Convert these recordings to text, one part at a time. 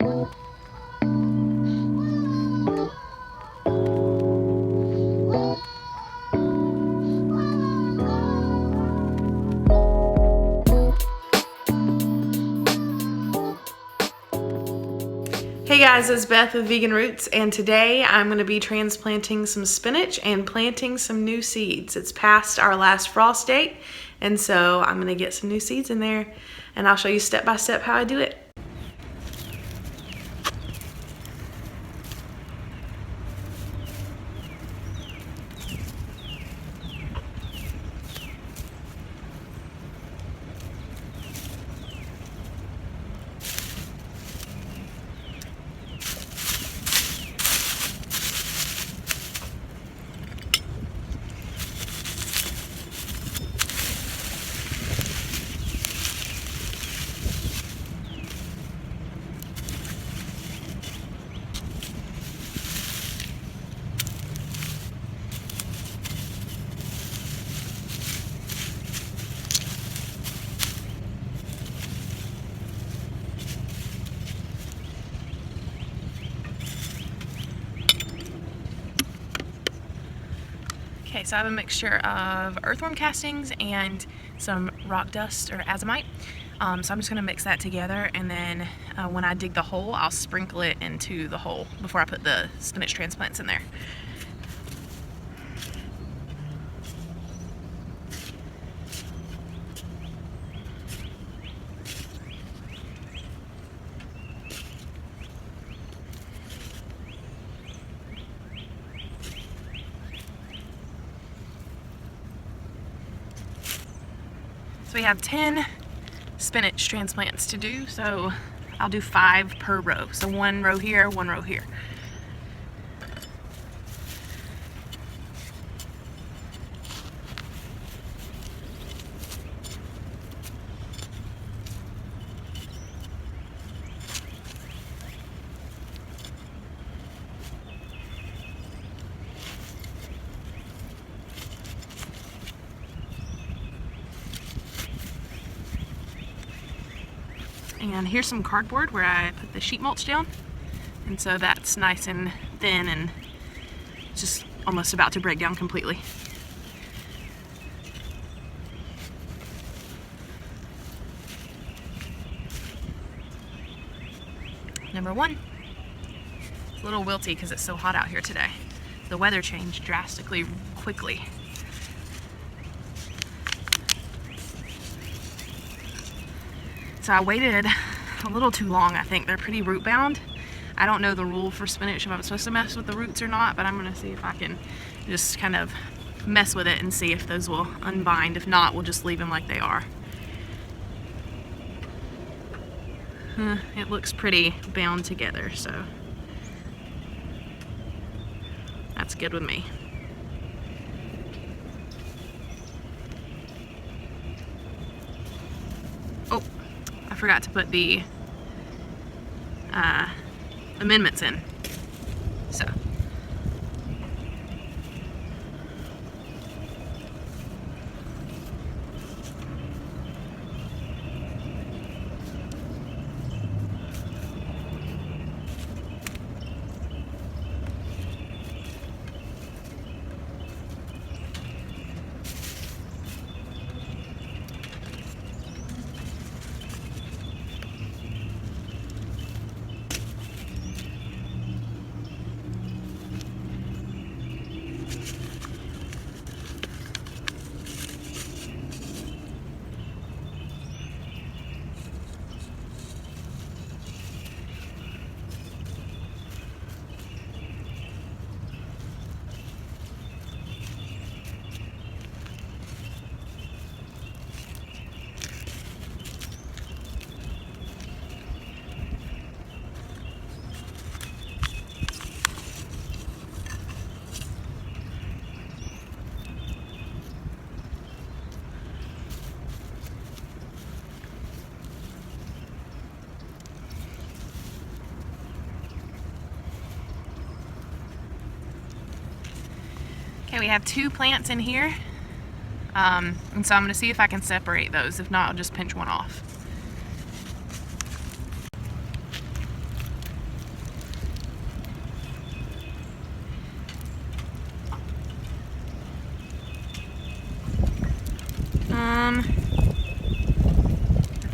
Hey guys, it's Beth with Vegan Roots, and today I'm going to be transplanting some spinach and planting some new seeds. It's past our last frost date, and so I'm going to get some new seeds in there, and I'll show you step by step how I do it. Okay, so I have a mixture of earthworm castings and some rock dust or azomite. So I'm just going to mix that together, and then when I dig the hole, I'll sprinkle it into the hole before I put the spinach transplants in there. So we have 10 spinach transplants to do, so I'll do 5 per row. So 1 row here, 1 row here. And here's some cardboard where I put the sheet mulch down, and so that's nice and thin and just almost about to break down completely. Number 1. It's a little wilty because it's so hot out here today. The weather changed drastically quickly. So I waited a little too long, I think. They're pretty root bound. I don't know the rule for spinach if I'm supposed to mess with the roots or not, but I'm gonna see if I can just kind of mess with it and see if those will unbind. If not, we'll just leave them like they are. It looks pretty bound together, so that's good with me. Oh, I forgot to put the amendments in. So. Okay, we have 2 plants in here, and so I'm going to see if I can separate those. If not, I'll just pinch one off. I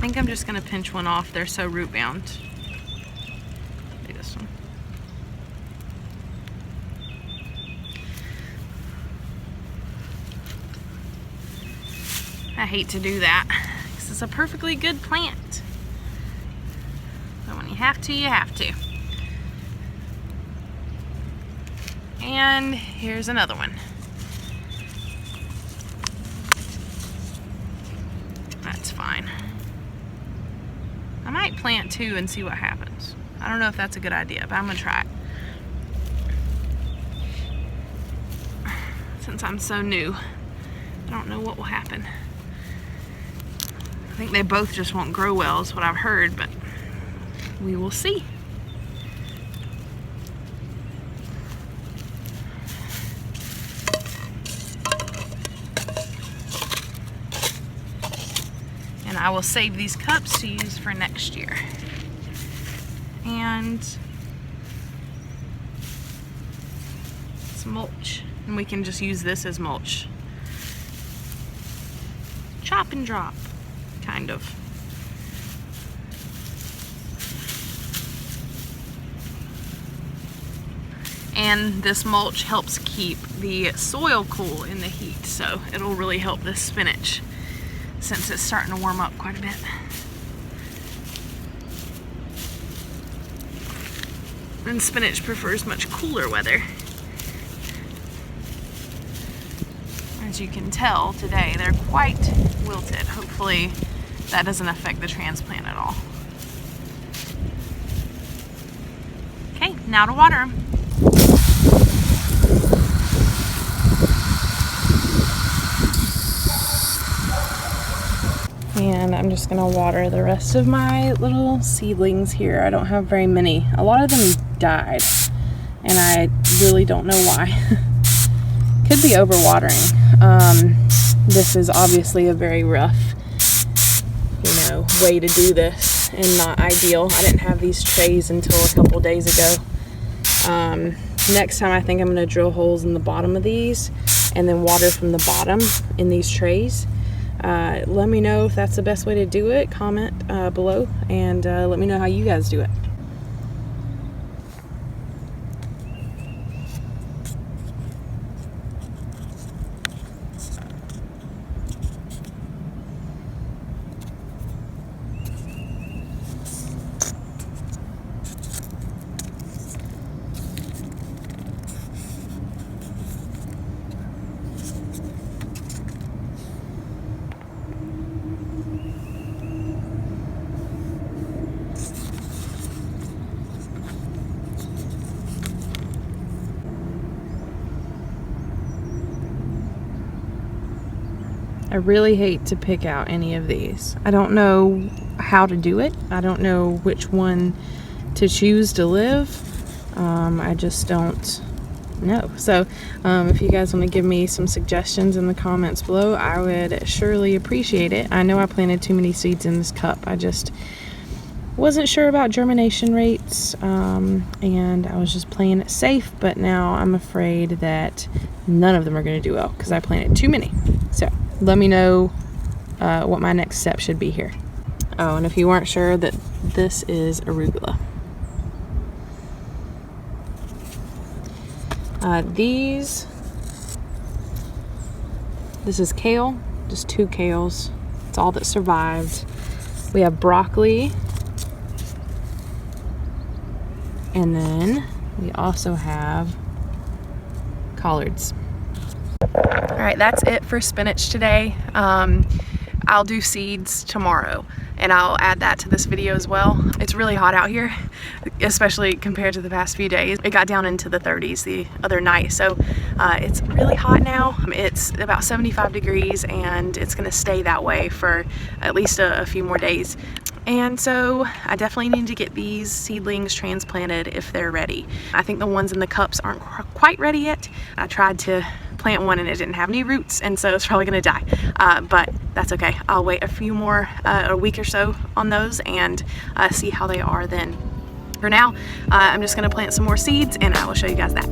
think I'm just gonna pinch one off. They're so root bound. Do this one. I hate to do that. This is a perfectly good plant. But when you have to, you have to. And here's another one. That's fine. I might plant two and see what happens. I don't know if that's a good idea, but I'm gonna try it. Since I'm so new, I don't know what will happen. I think they both just won't grow well is what I've heard, but we will see. And I will save these cups to use for next year. And some mulch. And we can just use this as mulch. Chop and drop, kind of. And this mulch helps keep the soil cool in the heat, so it'll really help this spinach since it's starting to warm up quite a bit. And spinach prefers much cooler weather. As you can tell today, they're quite wilted. Hopefully that doesn't affect the transplant at all. Okay, now to water them. And I'm just gonna water the rest of my little seedlings here. I don't have very many. A lot of them died, and I really don't know why. Could be overwatering. This is obviously a very rough, way to do this, and not ideal. I didn't have these trays until a couple days ago. Next time I think I'm gonna drill holes in the bottom of these and then water from the bottom in these trays. Let me know if that's the best way to do it. Comment below and let me know how you guys do it. I really hate to pick out any of these. I don't know how to do it. I don't know which one to choose to live. I just don't know. So if you guys want to give me some suggestions in the comments below, I would surely appreciate it. I know I planted too many seeds in this cup. I just wasn't sure about germination rates, and I was just playing it safe, but now I'm afraid that none of them are going to do well because I planted too many. So let me know what my next step should be here. Oh, and if you weren't sure, that this is arugula. This is kale, just 2 kales. It's all that survived. We have broccoli. And then we also have collards. All right, that's it for spinach today. I'll do seeds tomorrow, and I'll add that to this video as well. It's really hot out here, especially compared to the past few days. It got down into the 30s the other night, so it's really hot now. It's about 75 degrees, and it's gonna stay that way for at least a few more days. And so I definitely need to get these seedlings transplanted if they're ready. I think the ones in the cups aren't quite ready yet. I tried to plant one and it didn't have any roots, and so it's probably gonna die, but that's okay. I'll wait a week or so on those and see how they are then. For now, I'm just gonna plant some more seeds and I will show you guys that.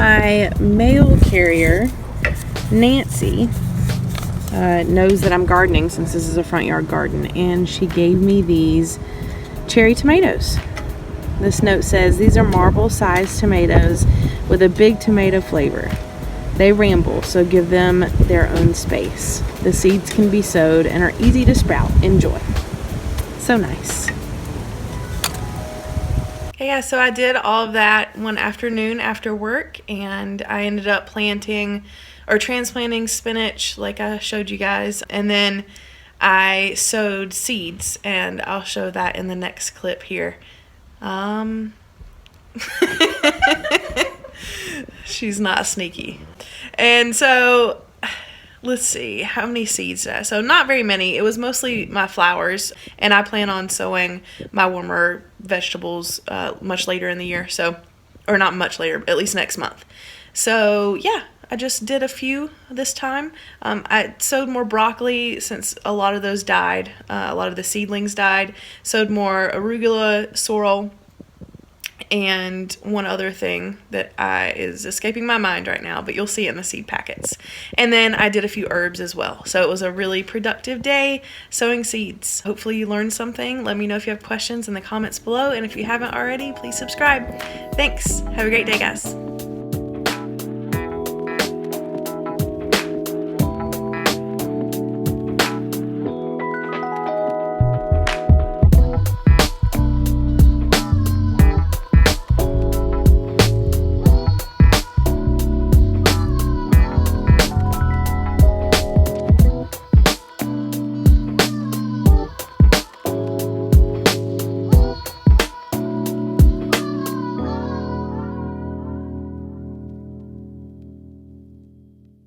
My mail carrier, Nancy, knows that I'm gardening since this is a front yard garden, and she gave me these cherry tomatoes. This note says, these are marble-sized tomatoes with a big tomato flavor. They ramble, so give them their own space. The seeds can be sowed and are easy to sprout. Enjoy. So nice. Okay, yeah, so I did all of that one afternoon after work, and I ended up planting or transplanting spinach like I showed you guys, and then I sowed seeds, and I'll show that in the next clip here. She's not sneaky. And so let's see, how many seeds did I sow? Not very many. It was mostly my flowers, and I plan on sowing my warmer vegetables much later in the year. So, or not much later, at least next month. So yeah, I just did a few this time. I sowed more broccoli since a lot of those died. A lot of the seedlings died. Sowed more arugula, sorrel, and one other thing that is escaping my mind right now, but you'll see it in the seed packets. And then I did a few herbs as well. So it was a really productive day sowing seeds. Hopefully you learned something. Let me know if you have questions in the comments below, and if you haven't already, please subscribe. Thanks. Have a great day, guys.